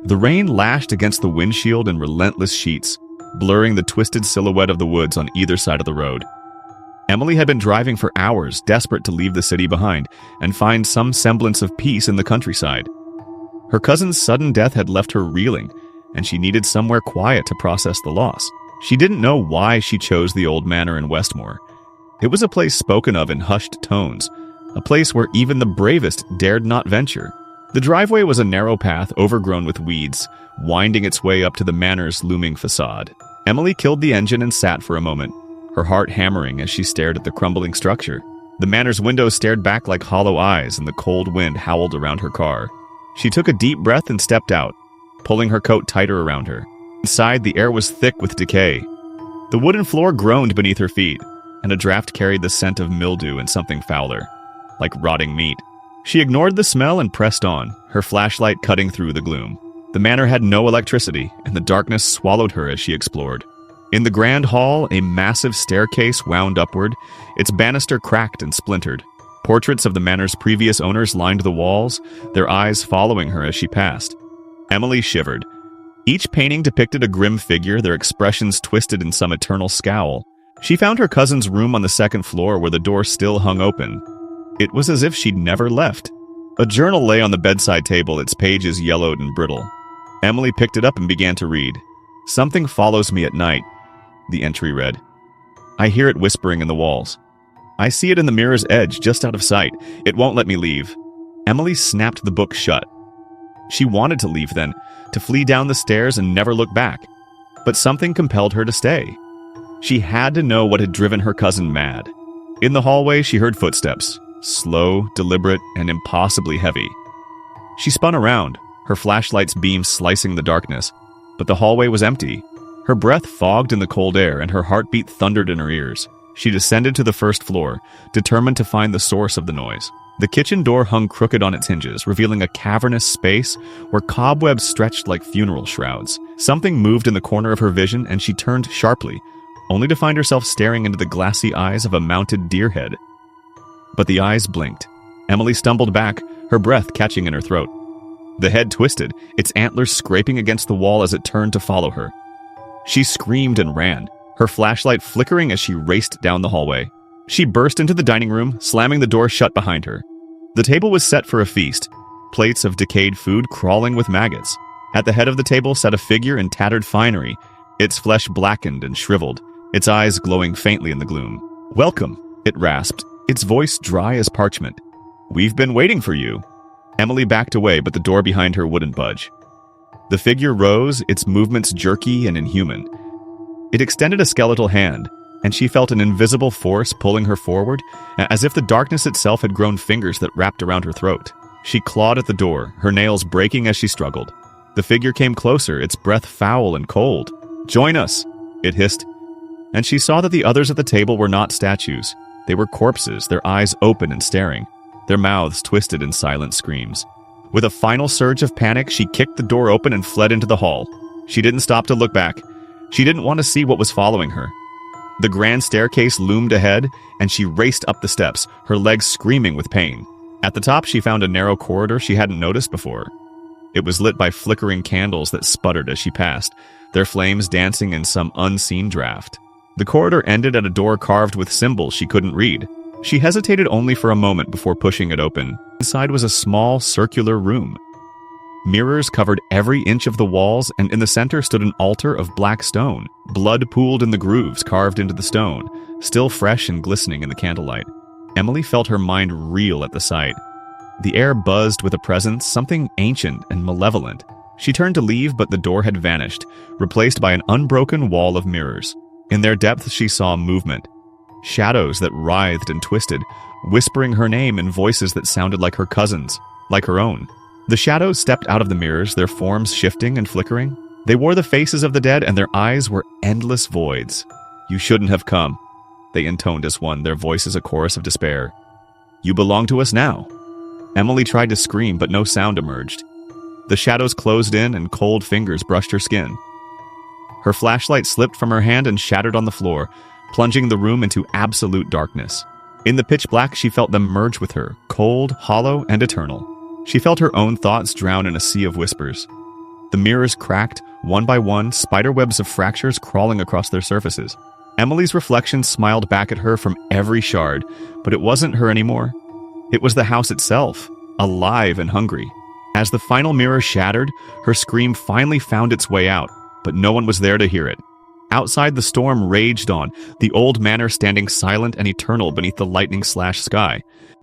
The rain lashed against the windshield in relentless sheets, blurring the twisted silhouette of the woods on either side of the road. Emily had been driving for hours, desperate to leave the city behind and find some semblance of peace in the countryside. Her cousin's sudden death had left her reeling, and she needed somewhere quiet to process the loss. She didn't know why she chose the old manor in Westmore. It was a place spoken of in hushed tones, a place where even the bravest dared not venture. The driveway was a narrow path overgrown with weeds, winding its way up to the manor's looming facade. Emily killed the engine and sat for a moment, her heart hammering as she stared at the crumbling structure. The manor's windows stared back like hollow eyes, and the cold wind howled around her car. She took a deep breath and stepped out, pulling her coat tighter around her. Inside, the air was thick with decay. The wooden floor groaned beneath her feet, and a draft carried the scent of mildew and something fouler, like rotting meat. She ignored the smell and pressed on, her flashlight cutting through the gloom. The manor had no electricity, and the darkness swallowed her as she explored. In the grand hall, a massive staircase wound upward, its banister cracked and splintered. Portraits of the manor's previous owners lined the walls, their eyes following her as she passed. Emily shivered. Each painting depicted a grim figure, their expressions twisted in some eternal scowl. She found her cousin's room on the second floor where the door still hung open. It was as if she'd never left. A journal lay on the bedside table, its pages yellowed and brittle. Emily picked it up and began to read. "Something follows me at night," the entry read. "I hear it whispering in the walls. I see it in the mirror's edge, just out of sight. It won't let me leave." Emily snapped the book shut. She wanted to leave then, to flee down the stairs and never look back. But something compelled her to stay. She had to know what had driven her cousin mad. In the hallway, she heard footsteps, slow, deliberate, and impossibly heavy. She spun around, her flashlight's beam slicing the darkness, but the hallway was empty. Her breath fogged in the cold air, and her heartbeat thundered in her ears. She descended to the first floor, determined to find the source of the noise. The kitchen door hung crooked on its hinges, revealing a cavernous space where cobwebs stretched like funeral shrouds. Something moved in the corner of her vision, and she turned sharply, only to find herself staring into the glassy eyes of a mounted deer head. But the eyes blinked. Emily stumbled back, her breath catching in her throat. The head twisted, its antlers scraping against the wall as it turned to follow her. She screamed and ran, her flashlight flickering as she raced down the hallway. She burst into the dining room, slamming the door shut behind her. The table was set for a feast, plates of decayed food crawling with maggots. At the head of the table sat a figure in tattered finery, its flesh blackened and shriveled, its eyes glowing faintly in the gloom. "Welcome," it rasped, its voice dry as parchment. "We've been waiting for you." Emily backed away, but the door behind her wouldn't budge. The figure rose, its movements jerky and inhuman. It extended a skeletal hand, and she felt an invisible force pulling her forward, as if the darkness itself had grown fingers that wrapped around her throat. She clawed at the door, her nails breaking as she struggled. The figure came closer, its breath foul and cold. "Join us," it hissed, and she saw that the others at the table were not statues. They were corpses, their eyes open and staring, their mouths twisted in silent screams. With a final surge of panic, she kicked the door open and fled into the hall. She didn't stop to look back. She didn't want to see what was following her. The grand staircase loomed ahead, and she raced up the steps, her legs screaming with pain. At the top, she found a narrow corridor she hadn't noticed before. It was lit by flickering candles that sputtered as she passed, their flames dancing in some unseen draft. The corridor ended at a door carved with symbols she couldn't read. She hesitated only for a moment before pushing it open. Inside was a small, circular room. Mirrors covered every inch of the walls, and in the center stood an altar of black stone. Blood pooled in the grooves carved into the stone, still fresh and glistening in the candlelight. Emily felt her mind reel at the sight. The air buzzed with a presence, something ancient and malevolent. She turned to leave, but the door had vanished, replaced by an unbroken wall of mirrors. In their depths she saw movement. Shadows that writhed and twisted, whispering her name in voices that sounded like her cousin's, like her own. The shadows stepped out of the mirrors, their forms shifting and flickering. They wore the faces of the dead, and their eyes were endless voids. "You shouldn't have come," they intoned as one, their voices a chorus of despair. "You belong to us now." Emily tried to scream, but no sound emerged. The shadows closed in, and cold fingers brushed her skin. Her flashlight slipped from her hand and shattered on the floor, plunging the room into absolute darkness. In the pitch black, she felt them merge with her, cold, hollow, and eternal. She felt her own thoughts drown in a sea of whispers. The mirrors cracked, one by one, spiderwebs of fractures crawling across their surfaces. Emily's reflection smiled back at her from every shard, but it wasn't her anymore. It was the house itself, alive and hungry. As the final mirror shattered, her scream finally found its way out, but no one was there to hear it. Outside, the storm raged on, the old manor standing silent and eternal beneath the lightning-slashed sky.